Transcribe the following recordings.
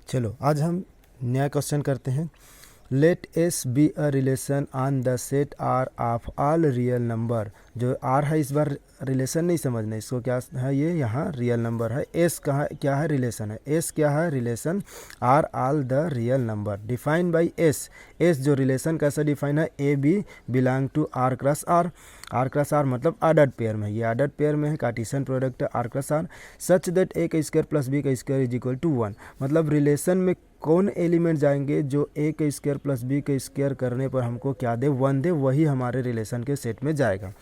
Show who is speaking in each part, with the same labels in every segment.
Speaker 1: चलो आज हम नया क्वेश्चन करते हैं। Let S be a relation on the set R of all real number. जो आर है इस बार रिलेशन नहीं समझना, इसको क्या है, ये यहाँ रियल नंबर है। एस कहाँ क्या है, रिलेशन है। एस क्या है, relation. R all the real number define by S. S जो रिलेशन कैसे डिफाइन है, a B belong to R cross R. R cross R मतलब आर्डर्ड पेयर में, ये आर्डर्ड पेयर में है, Cartesian product R cross R. Such that a का square plus B का स्क्वायर इज इक्वल टू 1। मतलब रिलेशन में कौन एलिमेंट जाएंगे जो ए का स्क्वायर प्लस बी का स्क्वायर करने पर हमको क्या दे, 1 दे, वही हमारे रिलेशन के सेट में जाएगा,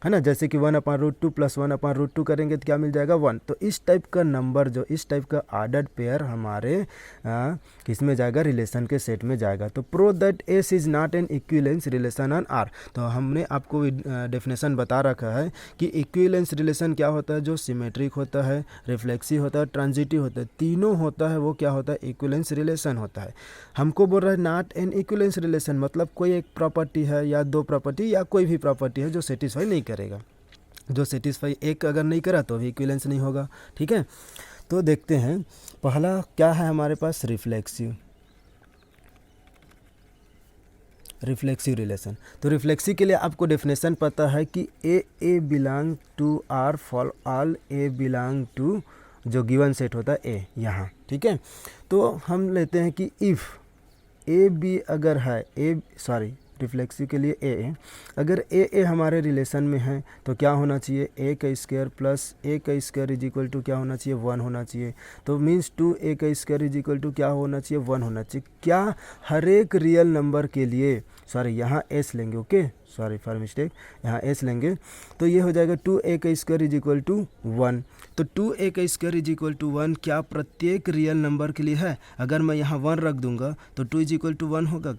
Speaker 1: है ना। जैसे कि 1/√2 प्लस 1/√2 करेंगे तो क्या मिल जाएगा, 1। तो इस टाइप का नंबर, जो इस टाइप का आर्डर्ड पेयर हमारे किस में जाएगा, रिलेशन के सेट में जाएगा। तो prove that S is not an equivalence relation on R. तो हमने आपको डेफिनेशन बता रखा है कि इक्विवेलेंस रिलेशन क्या होता है, जो सिमेट्रिक होता है, रिफ्लेक्सिव होता है, ट्रांजिटिव होता है, तीनों होता है, वो क्या होता है, इक्विवेलेंस रिलेशन होता है। हमको बोल रहा है नॉट एन इक्विवेलेंस रिलेशन, मतलब कोई एक प्रॉपर्टी है या दो प्रॉपर्टी या कोई भी प्रॉपर्टी है जो सेटिस्फाई नहीं करेगा। जो सेटिस्फाई एक अगर नहीं करा तो भी इक्विवेलेंस नहीं होगा, ठीक है। तो देखते हैं, पहला क्या है हमारे पास, रिफ्लेक्सिव रिलेशन। तो रिफ्लेक्सिव के लिए आपको डेफिनेशन पता है कि a belong to R for all A belong to जो गिवन सेट होता है ए, यहाँ, ठीक है। तो हम लेते हैं कि इफ़ ए बी अगर है, रिफ्लेक्सिव के लिए ए, अगर ए हमारे रिलेशन में है तो क्या होना चाहिए, ए का स्क्वायर प्लस ए का स्क्वायर इज इक्वल टू क्या होना चाहिए, 1 होना चाहिए। तो मीन्स 2a का स्क्वायर इज इक्वल टू क्या होना चाहिए, 1 होना चाहिए। क्या हर एक रियल नंबर के लिए, यहाँ एस लेंगे, ओके, सॉरी फॉर मिस्टेक, यहाँ एस लेंगे तो ये हो जाएगा 2a का स्क्वायर इज इक्वल टू 1। तो 2a का स्क्वायर इज इक्वल टू 1 क्या प्रत्येक रियल नंबर के लिए है? अगर मैं यहाँ 1 रख दूंगा तो 2 इज इक्वल टू 1 होगा,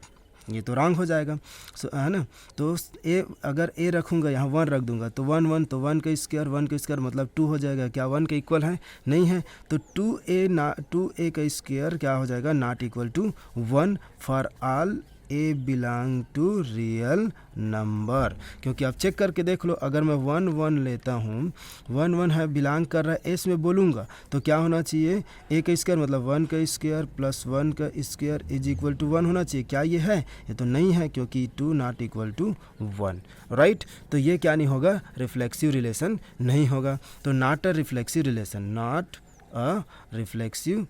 Speaker 1: ये तो रॉन्ग हो जाएगा, है ना। तो ए अगर ए रखूँगा, यहाँ 1 रख दूंगा तो 1 तो 1 का स्क्वायर मतलब 2 हो जाएगा। क्या 1 के इक्वल है? नहीं है। तो 2a का स्क्वायर क्या हो जाएगा, not equal to 1 for all A belong to real number. क्योंकि आप चेक करके देख लो, अगर मैं 1 लेता हूँ, 1 है, बिलोंग कर रहा है एस में बोलूँगा तो क्या होना चाहिए, ए का स्क्वायर मतलब 1 का स्क्वायर प्लस 1 का स्क्वायर इज इक्वल टू 1 होना चाहिए। क्या ये है? ये तो नहीं है, क्योंकि 2 नॉट इक्वल टू 1, राइट। तो ये क्या नहीं होगा, रिफ्लेक्सिव रिलेशन नहीं होगा। तो not a reflexive relation, not a reflexive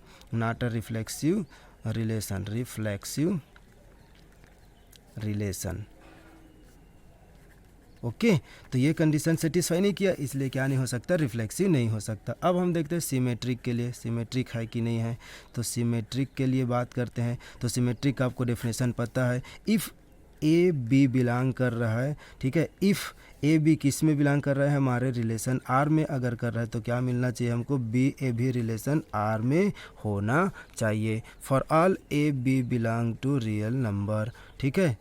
Speaker 1: relation, okay. तो ये कंडीशन सेटिस्फाई नहीं किया, इसलिए क्या नहीं हो सकता, रिफ्लेक्सिव नहीं हो सकता। अब हम देखते हैं सिमेट्रिक के लिए, सिमेट्रिक है कि नहीं है। तो सिमेट्रिक के लिए बात करते हैं। तो सिमेट्रिक का आपको डेफिनेशन पता है, इफ़ ए बी बिलोंग कर रहा है, ठीक है। इफ़ ए बी किस में बिलोंग कर रहा है, हमारे रिलेशन आर में अगर कर रहा है तो क्या मिलना चाहिए हमको, बी ए भी रिलेशन आर में होना चाहिए। For all A B belong to real number, ठीक है,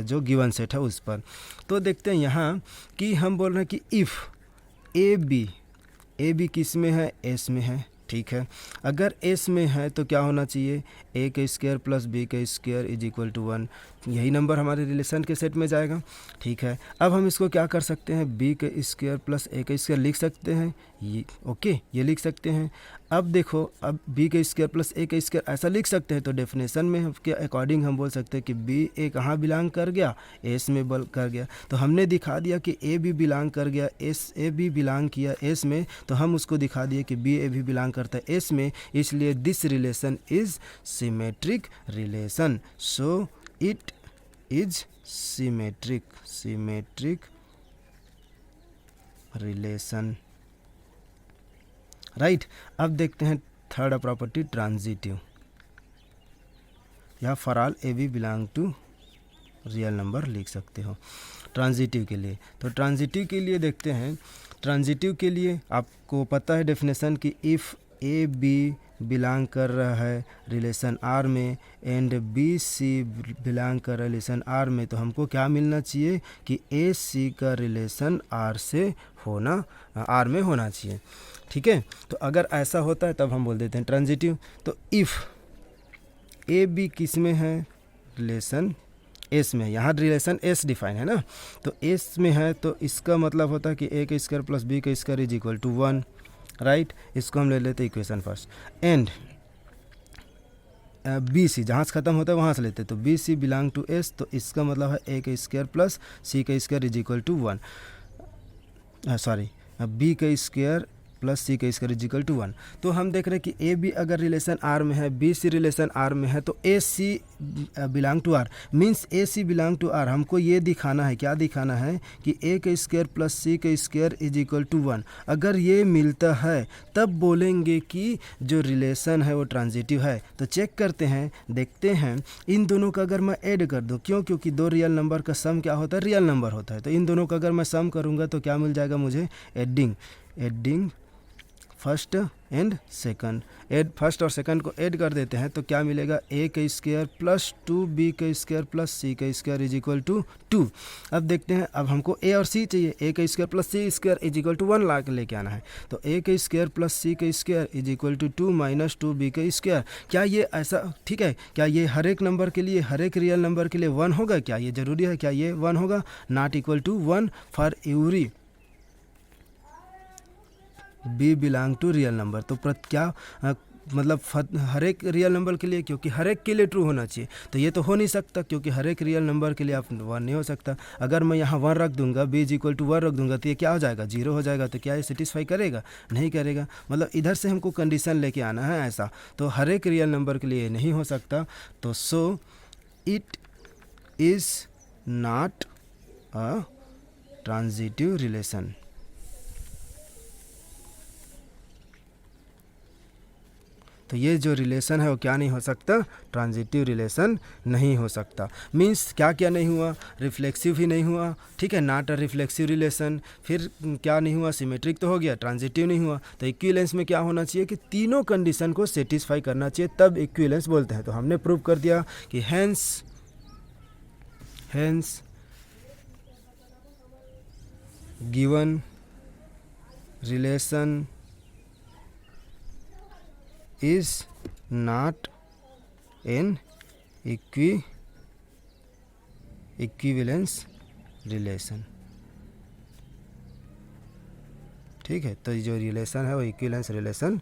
Speaker 1: जो गिवन सेट है उस पर। तो देखते हैं यहाँ कि हम बोल रहे हैं कि इफ़ ए बी किस में है, एस में है, ठीक है। अगर एस में है तो क्या होना चाहिए, ए का स्क्वायर प्लस बी का स्क्वायर इज इक्वल टू 1, यही नंबर हमारे रिलेशन के सेट में जाएगा, ठीक है। अब हम इसको क्या कर सकते हैं, बी का स्क्वायर प्लस ए का स्क्वायर लिख सकते हैं, ये ओके, ये लिख सकते हैं। अब देखो, अब बी का स्क्वायर प्लस ए का स्क्वायर ऐसा लिख सकते हैं, तो डेफिनेशन में के अकॉर्डिंग हम बोल सकते हैं कि बी ए कहाँ बिलोंग कर गया, एस में कर गया। तो हमने दिखा दिया कि ए भी बिलोंग कर गया, ए भी बिलोंग किया एस में, तो हम उसको दिखा दिए कि बी ए भी बिलोंग करता है एस में, इसलिए this relation is symmetric relation. So it is symmetric relation, right. अब देखते हैं थर्ड प्रॉपर्टी, ट्रांजिटिव, या for all A B belong to real number लिख सकते हो ट्रांजिटिव के लिए। तो ट्रांजिटिव के लिए देखते हैं, ट्रांजिटिव के लिए आपको पता है डेफिनेशन कि इफ़ ए बी बिलोंग कर रहा है रिलेशन आर में एंड बी सी बिलोंग कर रहा है रिलेशन आर में, तो हमको क्या मिलना चाहिए कि ए सी का रिलेशन आर में होना चाहिए, ठीक है। तो अगर ऐसा होता है तब हम बोल देते हैं ट्रांजिटिव। तो इफ़ ए बी किस में है, रिलेशन एस में, यहाँ रिलेशन एस डिफाइन है ना, तो एस में है, तो इसका मतलब होता है कि ए का स्क्वायर प्लस बी का square is equal to 1, right. इसको हम ले लेते हैं equation first. And B C जहाँ से ख़त्म होता है वहाँ से लेते हैं, तो B C belong to S, तो इसका मतलब है ए का स्क्वायर प्लस सी का square is equal to 1, sorry B का स्क्वायर प्लस सी का स्क्वायर इज इक्वल टू 1। तो हम देख रहे हैं कि ए बी अगर रिलेशन आर में है, बी सी रिलेशन आर में है, तो a c belong to R means a c belong to R. हमको ये दिखाना है, क्या दिखाना है कि ए का स्क्वायर प्लस सी का स्क्वायर इज इक्वल टू 1। अगर ये मिलता है तब बोलेंगे कि जो रिलेशन है वो ट्रांजिटिव है। तो चेक करते हैं, देखते हैं इन दोनों का अगर मैं ऐड कर दूं, क्योंकि दो रियल नंबर का सम क्या होता है, रियल नंबर होता है। तो इन दोनों का अगर मैं सम करूँगा तो क्या मिल जाएगा मुझे, adding first and second, first और सेकंड को ऐड कर देते हैं तो क्या मिलेगा, ए का स्क्वायर प्लस 2b का स्क्वायर प्लस सी का स्क्वायर इज इक्वल टू 2। अब देखते हैं, अब हमको ए और सी चाहिए, ए का square plus C square is equal to 1 ला के लेके आना है। तो ए का स्क्वायर प्लस सी का square is equal to 2 minus 2b का स्क्वायर। क्या ये ऐसा ठीक है, क्या ये हर एक नंबर के लिए, हर एक रियल नंबर के लिए 1 होगा? क्या ये ज़रूरी है? क्या ये 1 होगा? Not equal to 1 for every B belong to real number. तो क्या मतलब हर एक रियल नंबर के लिए, क्योंकि हर एक के लिए ट्रू होना चाहिए, तो ये तो हो नहीं सकता, क्योंकि हर एक रियल नंबर के लिए आप 1 नहीं हो सकता। अगर मैं यहाँ 1 रख दूंगा, बी इज इक्वल टू 1 रख दूंगा, तो ये क्या हो जाएगा, 0 हो जाएगा। तो क्या ये सेटिस्फाई करेगा? नहीं करेगा। मतलब इधर से हमको कंडीशन लेके आना है ऐसा, तो हर एक रियल नंबर के लिए नहीं हो सकता। तो so it is not a transitive relation. तो ये जो रिलेशन है वो क्या नहीं हो सकता, ट्रांजिटिव रिलेशन नहीं हो सकता। मीन्स क्या क्या नहीं हुआ, रिफ्लेक्सिव ही नहीं हुआ, ठीक है, नॉट अ रिफ्लेक्सिव रिलेशन। फिर क्या नहीं हुआ, सिमेट्रिक तो हो गया, ट्रांजिटिव नहीं हुआ। तो इक्विवेलेंस में क्या होना चाहिए कि तीनों कंडीशन को सेटिस्फाई करना चाहिए, तब इक्विवेलेंस बोलते हैं। तो हमने प्रूव कर दिया कि hence given relation is not an equivalence relation। ठीक है, तो जो रिलेशन है वो इक्विवेलेंस रिलेशन